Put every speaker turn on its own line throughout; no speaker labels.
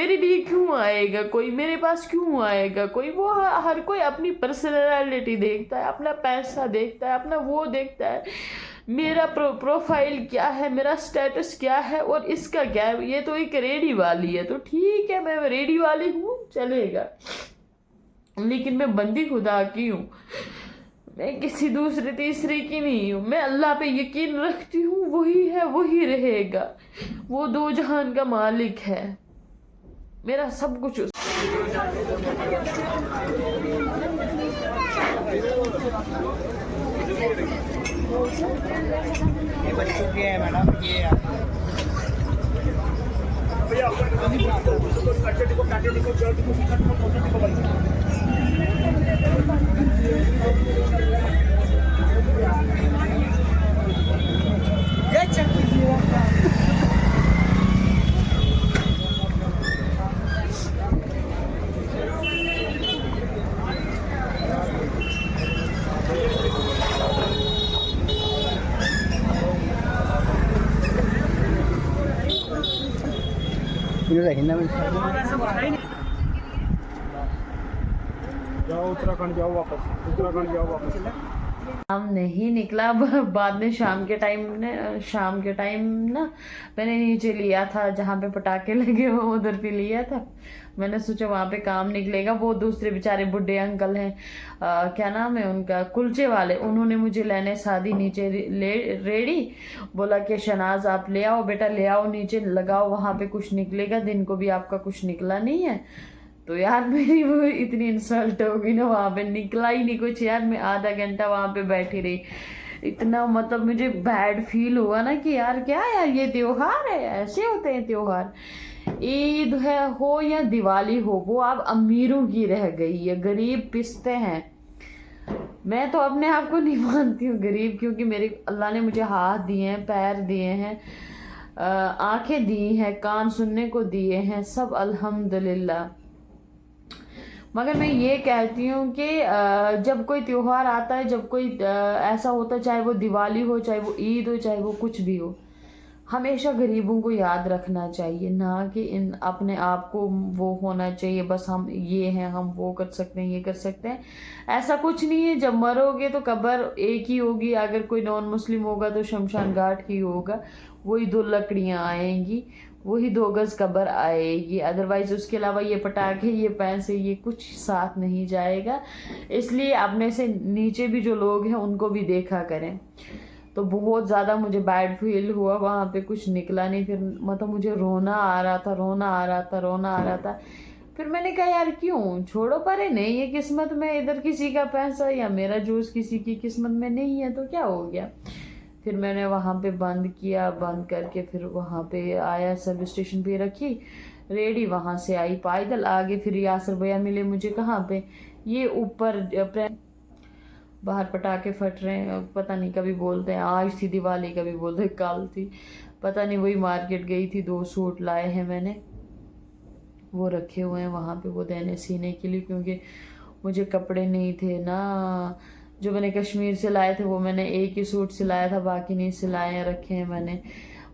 मेरे लिए क्यों आएगा कोई, मेरे पास क्यों आएगा कोई। वो हर कोई अपनी पर्सनैलिटी देखता है, अपना पैसा देखता है, अपना वो देखता है, मेरा प्रोफाइल क्या है, मेरा स्टेटस क्या है और इसका क्या है। ये तो एक रेडी वाली है, तो ठीक है मैं रेडी वाली हूँ, चलेगा, लेकिन मैं बंदी खुदा की हूँ, मैं किसी दूसरे तीसरे की नहीं हूँ। मैं अल्लाह पे यकीन रखती हूँ, वही है वही रहेगा, वो दो जहान का मालिक है, मेरा सब कुछ
ये बच्चों के है मैडम, ये जाओ उत्तराखंड जाओ वापस, उत्तराखंड जाओ वापस।
काम नहीं निकला। बाद में शाम के टाइम ना मैंने नीचे लिया था जहाँ पे पटाखे लगे हो, उधर पे लिया था। मैंने सोचा वहाँ पे काम निकलेगा। वो दूसरे बेचारे बुढ़े अंकल हैं, क्या नाम है उनका, कुलचे वाले, उन्होंने मुझे लेने शादी नीचे रेडी, बोला कि शनाज आप ले आओ बेटा, ले आओ नीचे लगाओ, वहाँ पे कुछ निकलेगा, दिन को भी आपका कुछ निकला नहीं है। तो यार मेरी वो इतनी इंसल्ट होगी ना, वहाँ पे निकला ही नहीं कुछ यार। मैं आधा घंटा वहाँ पे बैठी रही, इतना मतलब मुझे बैड फील हुआ ना कि यार क्या यार, ये त्योहार है, ऐसे होते हैं त्योहार। ईद है हो या दिवाली हो, वो अब अमीरों की रह गई है, गरीब पिसते हैं। मैं तो अपने आप को नहीं मानती हूँ गरीब, क्योंकि मेरे अल्लाह ने मुझे हाथ दिए हैं, पैर दिए हैं, आंखें दी हैं, कान सुनने को दिए हैं, सब अल्हम्दुलिल्लाह। मगर मैं ये कहती हूँ कि जब कोई त्योहार आता है, जब कोई ऐसा होता है, चाहे वो दिवाली हो, चाहे वो ईद हो, चाहे वो कुछ भी हो, हमेशा गरीबों को याद रखना चाहिए, ना कि इन अपने आप को वो होना चाहिए बस हम ये हैं, हम वो कर सकते हैं, ये कर सकते हैं। ऐसा कुछ नहीं है। जब मरोगे तो कब्र एक ही होगी, अगर कोई नॉन मुस्लिम होगा तो शमशान घाट ही होगा, वही दो लकड़ियाँ आएंगी, वही 2 गज कब्र आएगी, अदरवाइज उसके अलावा ये पटाखे, ये पैसे, ये कुछ साथ नहीं जाएगा। इसलिए अपने से नीचे भी जो लोग हैं उनको भी देखा करें। तो बहुत ज़्यादा मुझे बैड फील हुआ, वहाँ पे कुछ निकला नहीं। फिर मतलब मुझे रोना आ रहा था, रोना आ रहा था, रोना आ रहा था। फिर मैंने कहा यार क्यों, छोड़ो परे, नहीं है किस्मत में इधर किसी का पैसा, या मेरा जूस किसी की किस्मत में नहीं है तो क्या हो गया। फिर मैंने वहाँ पे बंद किया, बंद करके फिर वहाँ पे आया, सर्विस स्टेशन पे रखी रेडी, वहाँ से आई पैदल आगे। फिर यासर भैया मिले मुझे, कहाँ पे, ये ऊपर बाहर पटाखे फट रहे हैं, पता नहीं, कभी बोलते हैं आज थी दिवाली, कभी बोलते हैं कल थी, पता नहीं। वही मार्केट गई थी, 2 सूट लाए हैं मैंने, वो रखे हुए हैं वहाँ पे, वो देने सीने के लिए, क्योंकि मुझे कपड़े नहीं थे ना। जो मैंने कश्मीर से लाए थे वो मैंने एक ही सूट सिलाया था, बाकी नहीं सिलाए हैं, रखे हैं मैंने,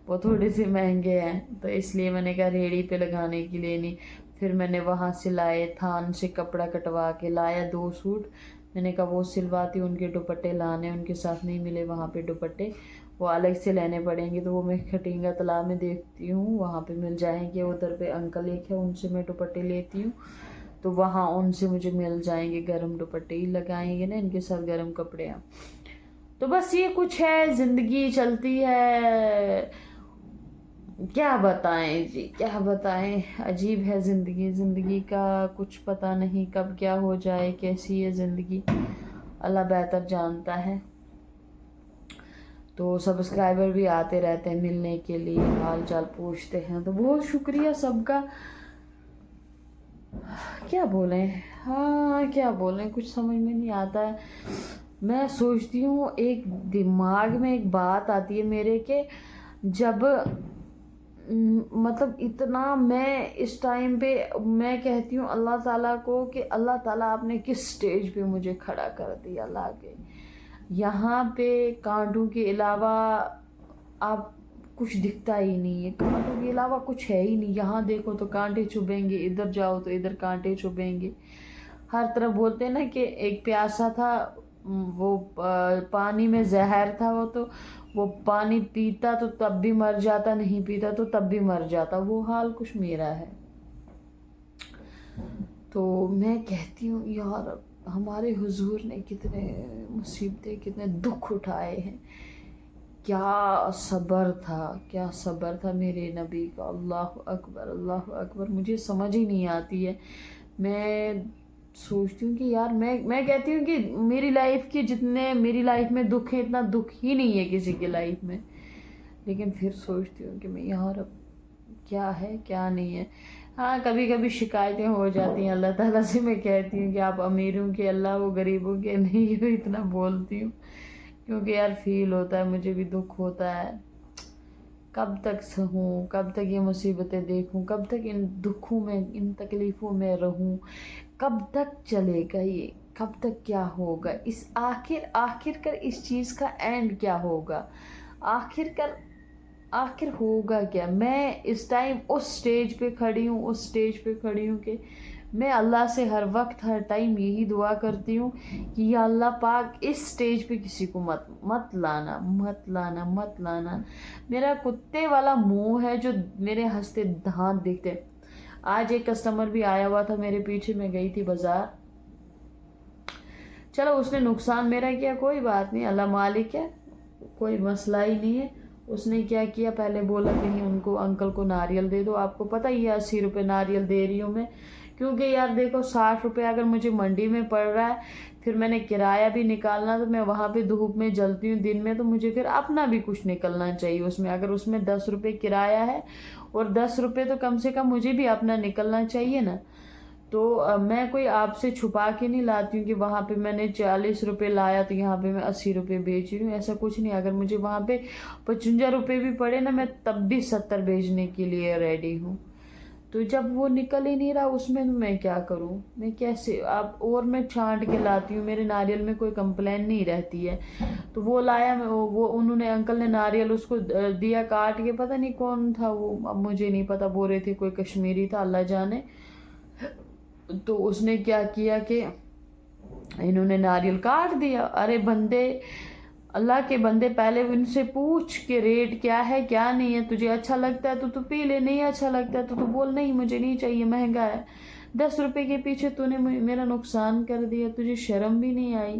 वो थोड़े से महंगे हैं, तो इसलिए मैंने कहा रेडी पे लगाने के लिए नहीं। फिर मैंने वहाँ सिलाए, थान से कपड़ा कटवा के लाया 2 सूट, मैंने कहा वो सिलवाती, उनके दुपट्टे लाने, उनके साथ नहीं मिले वहाँ पे दुपट्टे, वो अलग से लेने पड़ेंगे, तो वो मैं खटिंगा तालाब में देखती हूँ, वहाँ पे मिल जाएंगे। उधर पे अंकल एक है, उनसे मैं दुपट्टे लेती हूँ, तो वहाँ उनसे मुझे मिल जाएंगे, गर्म दुपट्टे ही लगाएंगे ना इनके साथ, गर्म कपड़े हैं। तो बस ये कुछ है, ज़िंदगी चलती है, क्या बताएं जी, क्या बताएं, अजीब है ज़िंदगी। ज़िंदगी का कुछ पता नहीं कब क्या हो जाए, कैसी है ज़िंदगी, अल्लाह बेहतर जानता है। तो सब्सक्राइबर भी आते रहते हैं मिलने के लिए, हाल चाल पूछते हैं, तो बहुत शुक्रिया सबका। क्या बोलें, हाँ क्या बोलें, कुछ समझ में नहीं आता है। मैं सोचती हूँ, एक दिमाग में एक बात आती है मेरे के, जब मतलब इतना मैं इस टाइम पे मैं कहती हूँ अल्लाह ताला को कि अल्लाह ताला आपने किस स्टेज पे मुझे खड़ा कर दिया ला के, यहाँ पे कांटों के अलावा आप कुछ दिखता ही नहीं है, कांटों के अलावा कुछ है ही नहीं। यहाँ देखो तो कांटे चुभेंगे, इधर जाओ तो इधर कांटे चुभेंगे, हर तरफ। बोलते हैं ना कि एक प्यासा था, वो पानी में जहर था, वो पानी पीता तो तब भी मर जाता, नहीं पीता तो तब भी मर जाता। वो हाल कुछ मेरा है। तो मैं कहती हूँ यार, हमारे हुजूर ने कितने मुसीबतें, कितने दुख उठाए हैं, क्या सब्र था, क्या सब्र था मेरे नबी का। अल्लाह अकबर, अल्लाह अकबर। मुझे समझ ही नहीं आती है। मैं सोचती हूँ कि यार, मैं कहती हूँ कि मेरी लाइफ में दुख है, इतना दुख ही नहीं है किसी की लाइफ में। लेकिन फिर सोचती हूँ कि मैं यार, अब क्या है क्या नहीं है। हाँ, कभी कभी शिकायतें हो जाती हैं अल्लाह ताला से। मैं कहती हूँ कि आप अमीरों के अल्लाह, वो गरीबों के नहीं हो, इतना बोलती हूँ। क्योंकि यार फील होता है, मुझे भी दुख होता है। कब तक सहूँ, कब तक ये मुसीबतें देखूँ, कब तक इन दुखों में, इन तकलीफ़ों में रहूँ, कब तक चलेगा ये, कब तक क्या होगा, इस आखिर इस चीज़ का एंड क्या होगा, आखिर होगा क्या। मैं इस टाइम उस स्टेज पे खड़ी हूँ कि मैं अल्लाह से हर वक्त हर टाइम यही दुआ करती हूँ कि या अल्लाह पाक, इस स्टेज पे किसी को मत लाना। मेरा कुत्ते वाला मुंह है जो मेरे हंसते दांत दिखते। आज एक कस्टमर भी आया हुआ था मेरे पीछे, मैं गई थी बाजार। चलो, उसने नुकसान मेरा किया, कोई बात नहीं, अल्लाह मालिक है, कोई मसला ही नहीं है। उसने क्या किया, पहले बोला कहीं उनको अंकल को नारियल दे दो। आपको पता ही है 80 रुपये नारियल दे रही हूँ मैं, क्योंकि यार देखो 60 रुपये अगर मुझे मंडी में पड़ रहा है, फिर मैंने किराया भी निकालना, तो मैं वहाँ पे धूप में जलती हूँ दिन में, तो मुझे फिर अपना भी कुछ निकलना चाहिए उसमें। अगर उसमें 10 रुपये किराया है और 10 रुपये तो कम से कम मुझे भी अपना निकलना चाहिए ना। तो मैं कोई आपसे छुपा के नहीं लाती हूँ कि वहाँ पे मैंने 40 रुपये लाया तो यहाँ पे मैं 80 रुपये बेच रही हूँ, ऐसा कुछ नहीं। अगर मुझे वहाँ पे 55 रुपये भी पड़े ना, मैं तब भी 70 बेचने के लिए रेडी हूँ। तो जब वो निकल ही नहीं रहा उसमें, मैं क्या करूँ, मैं कैसे आप, और मैं छांट के लाती हूँ, मेरे नारियल में कोई कंप्लेन नहीं रहती है। तो वो लाया, मैं वो उन्होंने, अंकल ने नारियल उसको दिया काट के, पता नहीं कौन था वो, अब मुझे नहीं पता, बोल रहे थे कोई कश्मीरी था, अल्लाह जाने। तो उसने क्या किया कि इन्होंने नारियल काट दिया। अरे बंदे, अल्लाह के बंदे, पहले उनसे पूछ के रेट क्या है क्या नहीं है। तुझे अच्छा लगता है तो तू पी ले, नहीं अच्छा लगता है तो तू बोल नहीं मुझे नहीं चाहिए, महंगा है। 10 रुपए के पीछे तूने मेरा नुकसान कर दिया। तुझे शर्म भी नहीं आई,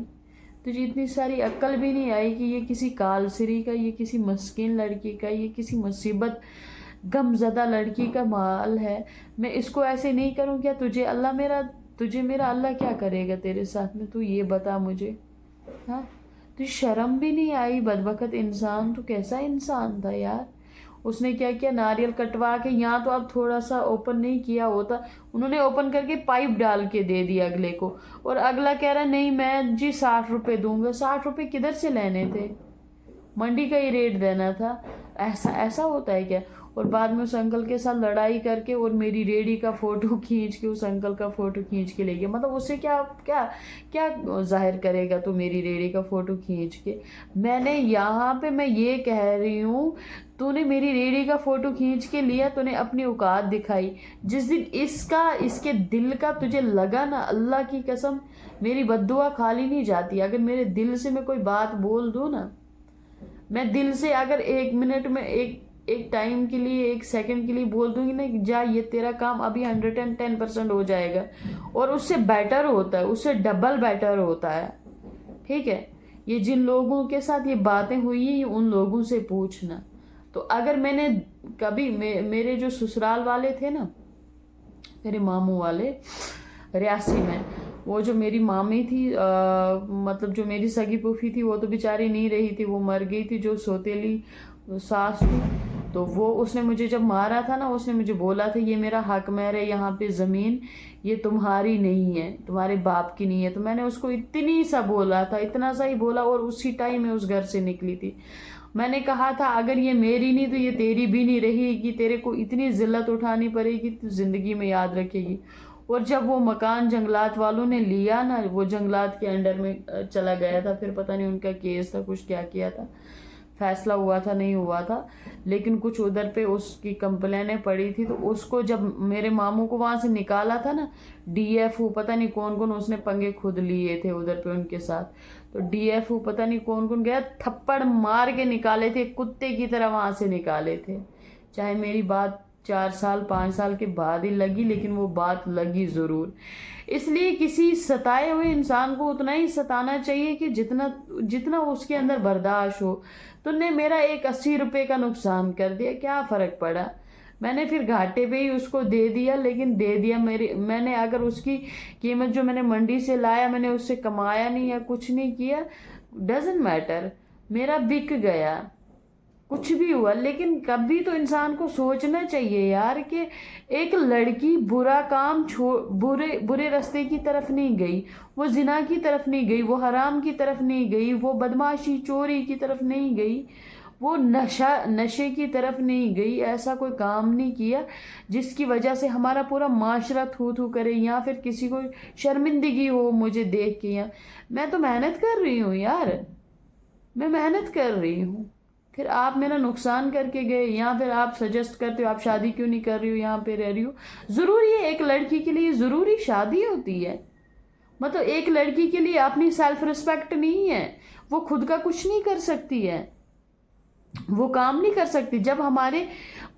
तुझे इतनी सारी अक्ल भी नहीं आई कि ये किसी कालसरी का, ये किसी मस्किन लड़की का, ये किसी मुसीबत गमज़दा लड़की का माल है, मैं इसको ऐसे नहीं करूं क्या। तुझे मेरा अल्लाह क्या करेगा तेरे साथ में, तू ये बता मुझे। हाँ, तुझे शर्म भी नहीं आई, बदबख्त इंसान, तू कैसा इंसान था यार। उसने क्या किया, नारियल कटवा के, यहाँ तो अब थोड़ा सा ओपन नहीं किया होता, उन्होंने ओपन करके पाइप डाल के दे दिया अगले को। और अगला कह रहा नहीं मैं जी 60 रुपये दूंगा। 60 रुपये किधर से लेने थे, मंडी का ही रेट देना था। ऐसा होता है क्या। और बाद में उस अंकल के साथ लड़ाई करके और मेरी रेडी का फ़ोटो खींच के, उस अंकल का फ़ोटो खींच के ले गया। मतलब उससे क्या क्या क्या जाहिर करेगा तो मेरी रेडी का फ़ोटो खींच के। मैंने यहाँ पे, मैं ये कह रही हूँ, तूने मेरी रेडी का फ़ोटो खींच के लिया, तूने अपनी औकात दिखाई। जिस दिन इसके दिल का तुझे लगा ना, अल्लाह की कसम, मेरी बद्दुआ खाली नहीं जाती। अगर मेरे दिल से मैं कोई बात बोल दूँ ना, मैं दिल से अगर 1 मिनट में, एक टाइम के लिए, 1 सेकंड के लिए बोल दूंगी ना कि जा ये तेरा काम अभी 110% हो जाएगा, और उससे बेटर होता है, उससे डबल बेटर होता है। ठीक है, ये जिन लोगों के साथ ये बातें हुई है, उन लोगों से पूछना। तो अगर मैंने कभी, मेरे जो ससुराल वाले थे ना, मेरे मामू वाले रियासी में, वो जो मेरी मामी थी, मतलब जो मेरी सगी फूफी थी, वो तो बेचारी नहीं रही थी, वो मर गई थी। जो सौतेली सास थी, तो वो, उसने मुझे जब मारा था ना, उसने मुझे बोला था ये मेरा हक महर है, यहाँ पे ज़मीन ये तुम्हारी नहीं है, तुम्हारे बाप की नहीं है। तो मैंने उसको इतनी सा बोला था, इतना सा ही बोला, और उसी टाइम में उस घर से निकली थी। मैंने कहा था अगर ये मेरी नहीं तो ये तेरी भी नहीं रहेगी, तेरे को इतनी जिल्लत उठानी पड़ेगी, तो ज़िंदगी में याद रखेगी। और जब वो मकान जंगलात वालों ने लिया ना, वो जंगलात के अंडर में चला गया था, फिर पता नहीं उनका केस था, कुछ क्या किया था, फैसला हुआ था नहीं हुआ था, लेकिन कुछ उधर पे उसकी कंप्लेनें पड़ी थी। तो उसको जब मेरे मामू को वहाँ से निकाला था ना, डीएफओ पता नहीं कौन कौन उसने पंगे खुद लिए थे उधर पे उनके साथ, तो डीएफओ पता नहीं कौन कौन गया, थप्पड़ मार के निकाले थे, कुत्ते की तरह वहाँ से निकाले थे। चाहे मेरी बात 4 साल 5 साल के बाद ही लगी, लेकिन वो बात लगी ज़रूर। इसलिए किसी सताए हुए इंसान को उतना ही सताना चाहिए कि जितना जितना उसके अंदर बर्दाश्त हो। तुमने मेरा एक 80 रुपये का नुकसान कर दिया, क्या फ़र्क पड़ा, मैंने फिर घाटे पे ही उसको दे दिया, लेकिन दे दिया। मैंने अगर उसकी कीमत जो मैंने मंडी से लाया, मैंने उससे कमाया नहीं या कुछ नहीं किया, डजेंट मैटर, मेरा बिक गया, कुछ भी हुआ। लेकिन कभी तो इंसान को सोचना चाहिए यार कि एक लड़की बुरा काम बुरे रास्ते की तरफ नहीं गई, वो जिना की तरफ नहीं गई, वो हराम की तरफ नहीं गई, वो बदमाशी चोरी की तरफ नहीं गई, वो नशे की तरफ नहीं गई, ऐसा कोई काम नहीं किया जिसकी वजह से हमारा पूरा माशरा थू थू करे या फिर किसी को शर्मिंदगी हो मुझे देख के। या मैं तो मेहनत कर रही हूँ यार, मैं मेहनत कर रही हूँ, फिर आप मेरा नुकसान करके गए, या फिर आप सजेस्ट करते हो आप शादी क्यों नहीं कर रही हो, यहाँ पे रह रही हो। ज़रूरी है एक लड़की के लिए, ज़रूरी शादी होती है, मतलब एक लड़की के लिए अपनी सेल्फ रिस्पेक्ट नहीं है, वो खुद का कुछ नहीं कर सकती है, वो काम नहीं कर सकती। जब हमारे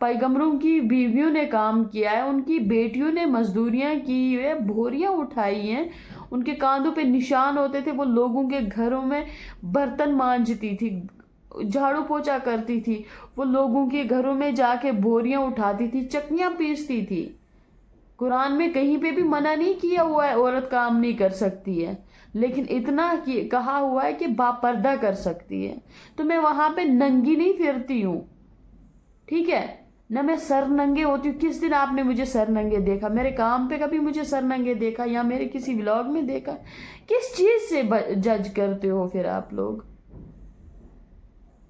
पैगंबरों की बीवियों ने काम किया है, उनकी बेटियों ने मजदूरियां की है, बोरियां उठाई हैं, उनके कांधों पे निशान होते थे, वो लोगों के घरों में बर्तन मांजती थी, झाड़ू पोछा करती थी, वो लोगों के घरों में जाके बोरियां उठाती थी, चक्कियां पीसती थी। कुरान में कहीं पे भी मना नहीं किया हुआ है औरत काम नहीं कर सकती है, लेकिन इतना कहा हुआ है कि बापर्दा कर सकती है। तो मैं वहां पे नंगी नहीं फिरती हूँ, ठीक है ना, मैं सर नंगे होती हूँ। किस दिन आपने मुझे सर नंगे देखा? मेरे काम पे कभी मुझे सर नंगे देखा या मेरे किसी व्लॉग में देखा? किस चीज से जज करते हो फिर आप लोग?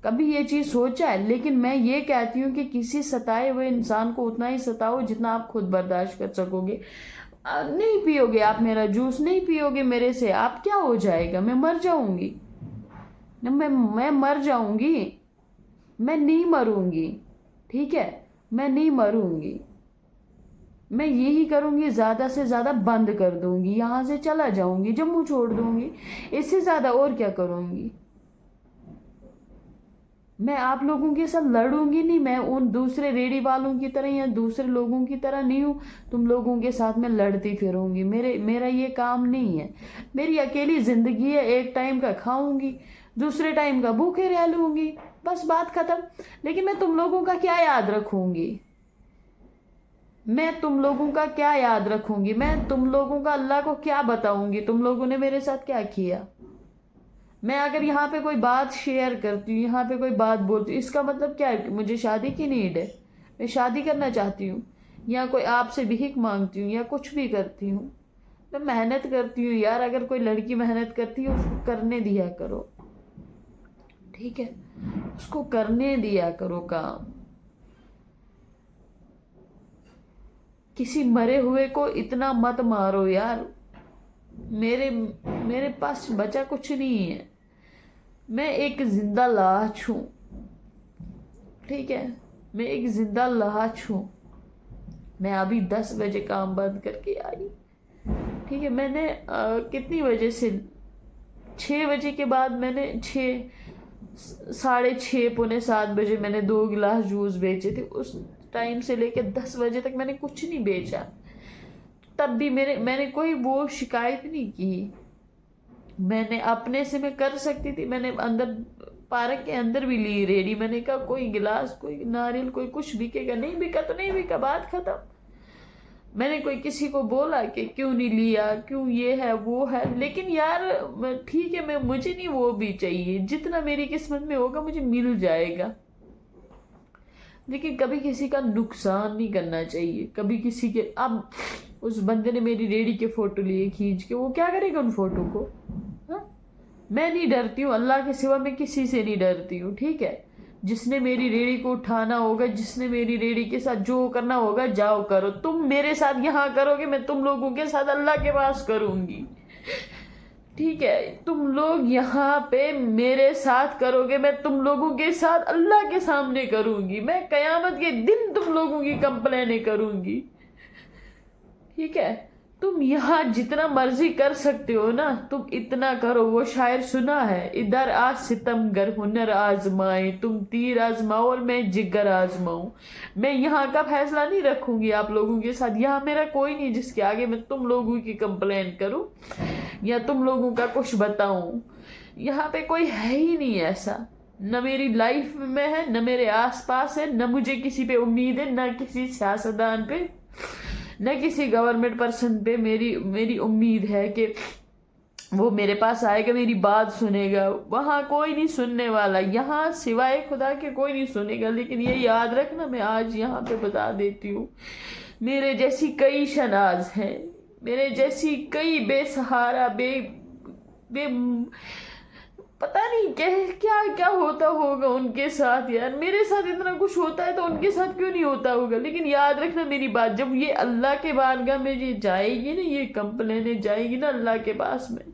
कभी ये चीज सोचा है? लेकिन मैं ये कहती हूँ कि किसी सताए हुए इंसान को उतना ही सताओ जितना आप खुद बर्दाश्त कर सकोगे। नहीं पियोगे आप मेरा जूस, नहीं पियोगे मेरे से, आप क्या हो जाएगा? मैं मर जाऊंगी, मैं मर जाऊंगी, मैं नहीं मरूंगी, ठीक है, मैं नहीं मरूंगी। मैं यही करूंगी, ज्यादा से ज्यादा बंद कर दूंगी, यहाँ से चला जाऊंगी, जम्मू छोड़ दूंगी, इससे ज्यादा और क्या करूंगी? मैं आप लोगों के साथ लड़ूंगी नहीं, मैं उन दूसरे रेडी वालों की तरह या दूसरे लोगों की तरह नहीं हूँ तुम लोगों के साथ मैं लड़ती फिरूंगी। मेरा ये काम नहीं है, मेरी अकेली जिंदगी है, एक टाइम का खाऊंगी, दूसरे टाइम का भूखे रह लूंगी, बस बात खत्म। लेकिन मैं तुम लोगों का क्या याद रखूंगी? मैं तुम लोगों का क्या याद रखूंगी? मैं तुम लोगों का अल्लाह को क्या बताऊंगी तुम लोगों ने मेरे साथ क्या किया? मैं अगर यहाँ पे कोई बात शेयर करती हूँ, यहाँ पे कोई बात बोलती हूँ, इसका मतलब क्या है? मुझे शादी की नीड है, मैं शादी करना चाहती हूँ, या कोई आपसे भीख मांगती हूँ या कुछ भी करती हूँ? मैं मेहनत करती हूँ यार। अगर कोई लड़की मेहनत करती है उसको करने दिया करो, ठीक है, उसको करने दिया करो काम। किसी मरे हुए को इतना मत मारो यार। मेरे पास बचा कुछ नहीं है, मैं एक जिंदा लाश हूँ, ठीक है, मैं एक जिंदा लाश हूँ। मैं अभी 10 बजे काम बंद करके आई, ठीक है। मैंने कितनी बजे से 6 बजे के बाद मैंने 6:30 पौने 7 बजे मैंने 2 गिलास जूस बेचे थे। उस टाइम से लेकर 10 बजे तक मैंने कुछ नहीं बेचा। तब भी मैंने कोई वो शिकायत नहीं की। मैंने अपने से मैं कर सकती थी, मैंने अंदर पार्क के अंदर भी ली रेडी। मैंने कहा कोई गिलास, कोई नारियल, कोई कुछ बिकेगा, नहीं बिका तो नहीं बिका, बात खत्म। मैंने कोई किसी को बोला कि क्यों नहीं लिया, क्यों ये है वो है, लेकिन यार ठीक है, मुझे नहीं वो भी चाहिए, जितना मेरी किस्मत में होगा मुझे मिल जाएगा। लेकिन कभी किसी का नुकसान नहीं करना चाहिए, कभी किसी के। अब उस बंदे ने मेरी रेडी के फोटो लिए खींच के, वो क्या करेगा उन फोटो को? हाँ? मैं नहीं डरती हूँ, अल्लाह के सिवा मैं किसी से नहीं डरती हूँ, ठीक है। जिसने मेरी रेडी को उठाना होगा, जिसने मेरी रेडी के साथ जो करना होगा, जाओ करो। तुम मेरे साथ यहाँ करोगे, मैं तुम लोगों के साथ अल्लाह के पास करूंगी, ٹھیک ہے، تم لوگ یہاں پہ میرے ساتھ کرو گے، میں تم لوگوں کے ساتھ اللہ کے سامنے کروں گی، میں قیامت کے دن تم لوگوں کی کمپلینیں کروں گی، ٹھیک ہے؟ تم یہاں جتنا مرضی کر سکتے ہو نا، تم اتنا کرو. وہ شاعر سنا ہے، ادھر آج ستم گر ہنر آزمائے، تم تیر آزماؤ اور میں جگر آزماؤں. میں یہاں کا فیصلہ نہیں رکھوں گی آپ لوگوں کے ساتھ، یہاں میرا کوئی نہیں جس کے آگے میں تم لوگوں کی کمپلین کروں یا تم لوگوں کا کچھ بتاؤں. یہاں پہ کوئی ہے ہی نہیں ایسا، نہ میری لائف میں ہے، نہ میرے آس پاس ہے، نہ مجھے کسی پہ امید ہے، نہ کسی سیاستدان پہ، نہ کسی گورنمنٹ پرسن پہ میری امید ہے کہ وہ میرے پاس آئے گا، میری بات سنے گا. وہاں کوئی نہیں سننے والا، یہاں سوائے خدا کے کوئی نہیں سنے گا. لیکن یہ یاد رکھنا، میں آج یہاں پہ بتا دیتی ہوں، میرے جیسی کئی شناز ہیں، میرے جیسی کئی بے سہارا، بے پتہ نہیں کیا کیا ہوتا ہوگا ان کے ساتھ. یار میرے ساتھ اتنا کچھ ہوتا ہے تو ان کے ساتھ کیوں نہیں ہوتا ہوگا. لیکن یاد رکھنا میری بات، جب یہ اللہ کے بارگاہ میں یہ جائے گی نا، یہ کمپلینیں جائے گی نا اللہ کے پاس میں،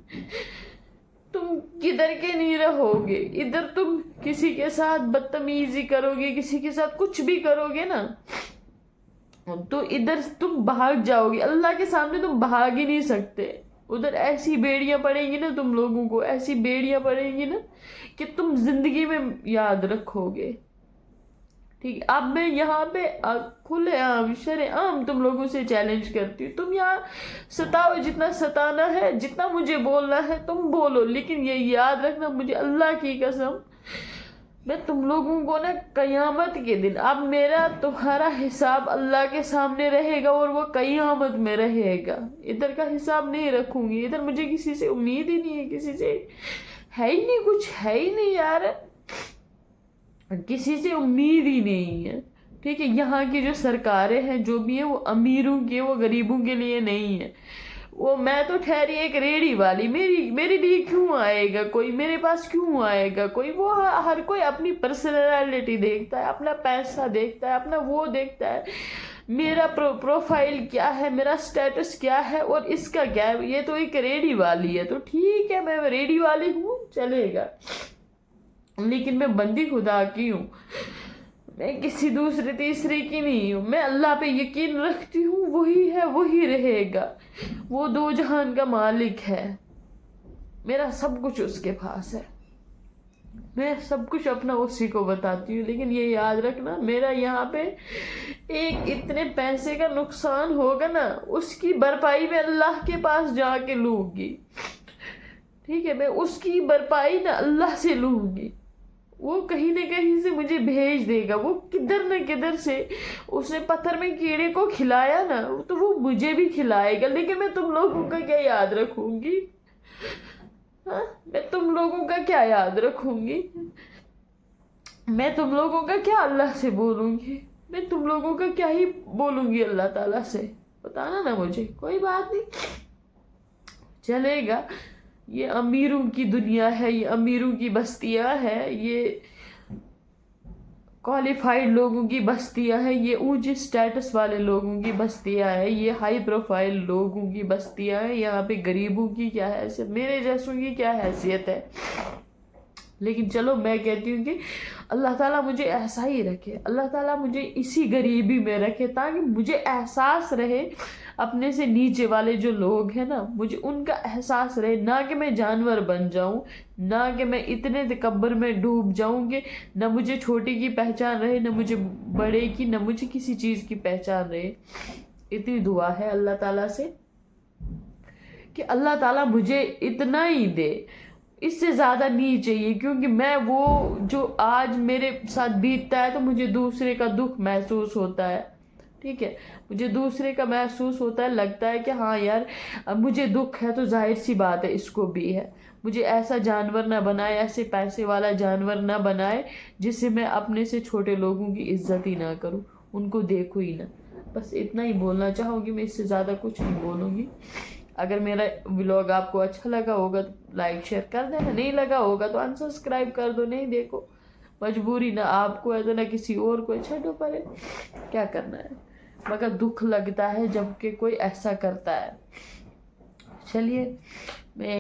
تم کدھر کے نہیں رہو گے. ادھر تم کسی کے ساتھ بدتمیزی کرو گے، کسی کے ساتھ کچھ بھی کرو گے نا، تو ادھر تم بھاگ جاؤ گے، اللہ کے سامنے تم بھاگ ہی نہیں سکتے. ادھر ایسی بیڑیاں پڑیں گی نا تم لوگوں کو، ایسی بیڑیاں پڑیں گی نا کہ تم زندگی میں یاد رکھو گے. ٹھیک، اب میں یہاں پہ کھلے عام شرع عام تم لوگوں سے چیلنج کرتی ہوں، تم یہاں ستاؤ جتنا ستانا ہے، جتنا مجھے بولنا ہے تم بولو. لیکن یہ یاد رکھنا، مجھے اللہ کی قسم، میں تم لوگوں کو نا قیامت کے دن، اب میرا تمہارا حساب اللہ کے سامنے رہے گا اور وہ قیامت میں رہے گا. ادھر کا حساب نہیں رکھوں گی، ادھر مجھے کسی سے امید ہی نہیں ہے، کسی سے ہے ہی نہیں، کچھ ہے ہی نہیں یار، کسی سے امید ہی نہیں ہے. ٹھیک ہے، یہاں کی جو سرکاریں ہیں جو بھی ہیں، وہ امیروں کے، وہ غریبوں کے لیے نہیں ہے. وہ میں تو ٹھہری ایک ریڑھی والی، میرے لیے کیوں آئے گا کوئی، میرے پاس کیوں آئے گا کوئی. وہ ہر کوئی اپنی پرسنالٹی دیکھتا ہے، اپنا پیسہ دیکھتا ہے، اپنا وہ دیکھتا ہے، میرا پروفائل کیا ہے، میرا سٹیٹس کیا ہے اور اس کا کیا ہے. یہ تو ایک ریڑھی والی ہے تو ٹھیک ہے، میں ریڑھی والی ہوں، چلے گا. لیکن میں بندی خدا کی ہوں، میں کسی دوسرے تیسرے کی نہیں ہوں. میں اللہ پہ یقین رکھتی ہوں، وہی ہے، وہی رہے گا. وہ دو جہان کا مالک ہے، میرا سب کچھ اس کے پاس ہے، میں سب کچھ اپنا اسی کو بتاتی ہوں. لیکن یہ یاد رکھنا، میرا یہاں پہ ایک اتنے پیسے کا نقصان ہوگا نا، اس کی بھرپائی میں اللہ کے پاس جا کے لوں گی. ٹھیک ہے، میں اس کی بھرپائی نا اللہ سے لوں گی. وہ کہیں نہ کہیں سے مجھے بھیج دے گا، وہ کدھر نہ کدھر سے. اس نے پتھر میں کیڑے کو کھلایا نا، تو وہ مجھے بھی کھلائے گا. لیکن میں تم لوگوں کا کیا یاد رکھوں گی؟ میں تم لوگوں کا کیا یاد رکھوں گی؟ میں تم لوگوں کا کیا اللہ سے بولوں گی؟ میں تم لوگوں کا کیا ہی بولوں گی اللہ تعالیٰ سے؟ بتانا نا مجھے. کوئی بات نہیں، چلے گا. یہ امیروں کی دنیا ہے، یہ امیروں کی بستیاں ہے، یہ کوالیفائڈ لوگوں کی بستیاں ہیں، یہ اونچے سٹیٹس والے لوگوں کی بستیاں ہیں، یہ ہائی پروفائل لوگوں کی بستیاں ہیں. یہاں پہ غریبوں کی کیا حیثیت، میرے جیسوں کی کیا حیثیت ہے. لیکن چلو میں کہتی ہوں کہ اللہ تعالیٰ مجھے ایسا ہی رکھے، اللہ تعالیٰ مجھے اسی غریبی میں رکھے، تاکہ مجھے احساس رہے اپنے سے نیچے والے جو لوگ ہیں نا، مجھے ان کا احساس رہے. نہ کہ میں جانور بن جاؤں، نہ کہ میں اتنے تکبر میں ڈوب جاؤں کہ نہ مجھے چھوٹی کی پہچان رہے، نہ مجھے بڑے کی، نہ مجھے کسی چیز کی پہچان رہے. اتنی دعا ہے اللہ تعالیٰ سے کہ اللہ تعالیٰ مجھے اتنا ہی دے، اس سے زیادہ نہیں چاہیے. کیونکہ میں وہ جو آج میرے ساتھ بیتتا ہے تو مجھے دوسرے کا دکھ محسوس ہوتا ہے. ٹھیک ہے، مجھے دوسرے کا محسوس ہوتا ہے، لگتا ہے کہ ہاں یار مجھے دکھ ہے تو ظاہر سی بات ہے اس کو بھی ہے. مجھے ایسا جانور نہ بنائے، ایسے پیسے والا جانور نہ بنائے جس سے میں اپنے سے چھوٹے لوگوں کی عزت ہی نہ کروں، ان کو دیکھوں ہی نہ. بس اتنا ہی بولنا چاہوں گی، میں اس سے زیادہ کچھ نہیں بولوں گی. اگر میرا ولاگ آپ کو اچھا لگا ہوگا تو لائک شیئر کر دینا، نہیں لگا ہوگا تو انسبسکرائب کر دو. نہیں دیکھو، مجبوری نہ آپ کو ہے تو نہ کسی اور کو. چھڈو پرے، کیا کرنا ہے. مگر دکھ لگتا ہے جب کہ کوئی ایسا کرتا ہے. چلیے